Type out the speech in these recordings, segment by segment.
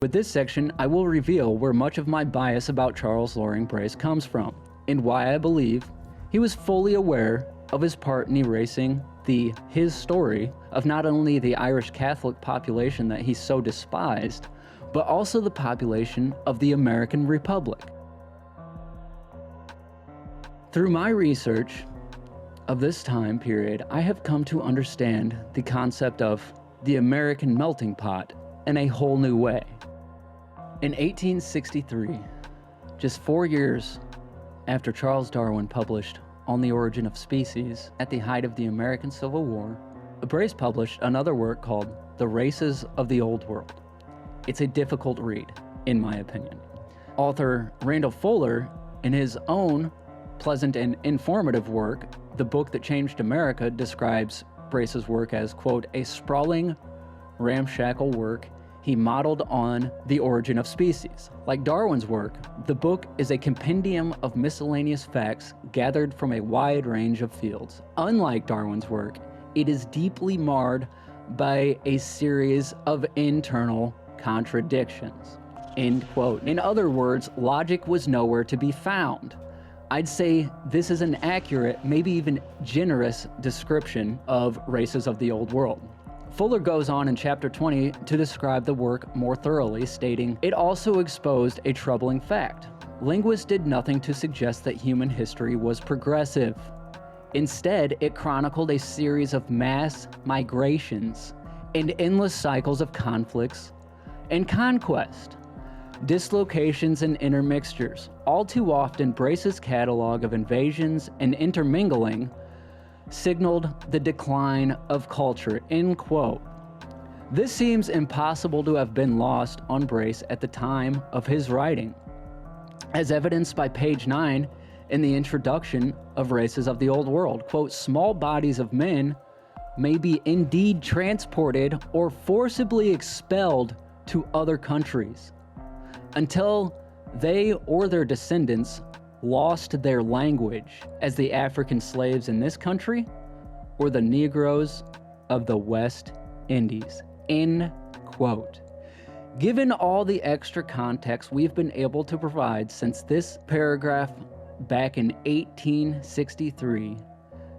With this section, I will reveal where much of my bias about Charles Loring Brace comes from, and why I believe he was fully aware of his part in erasing his story of not only the Irish Catholic population that he so despised, but also the population of the American Republic. Through my research of this time period, I have come to understand the concept of the American melting pot in a whole new way. In 1863, just 4 years after Charles Darwin published On the Origin of Species, at the height of the American Civil War, Brace published another work called The Races of the Old World. It's a difficult read, in my opinion. Author Randall Fuller, in his own pleasant and informative work, The Book That Changed America, describes Brace's work as, quote, a sprawling, ramshackle work he modeled on The Origin of Species. Like Darwin's work, the book is a compendium of miscellaneous facts gathered from a wide range of fields. Unlike Darwin's work, it is deeply marred by a series of internal contradictions, end quote. In other words, logic was nowhere to be found. I'd say this is an accurate, maybe even generous description of Races of the Old World. Fuller goes on in chapter 20 to describe the work more thoroughly, stating, it also exposed a troubling fact. Linguists did nothing to suggest that human history was progressive. Instead, it chronicled a series of mass migrations and endless cycles of conflicts and conquest, dislocations and intermixtures. All too often, Brace's catalog of invasions and intermingling signaled the decline of culture, end quote. This seems impossible to have been lost on Brace at the time of his writing, as evidenced by page 9 in the introduction of Races of the Old World. Quote, small bodies of men may be indeed transported or forcibly expelled to other countries until they or their descendants lost their language, as the African slaves in this country or the Negroes of the West Indies, end quote. Given all the extra context we've been able to provide since this paragraph back in 1863,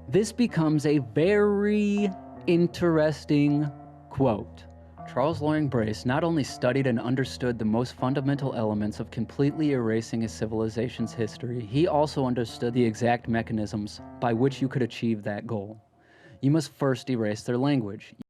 this becomes a very interesting quote. Charles Loring Brace not only studied and understood the most fundamental elements of completely erasing a civilization's history, he also understood the exact mechanisms by which you could achieve that goal. You must first erase their language.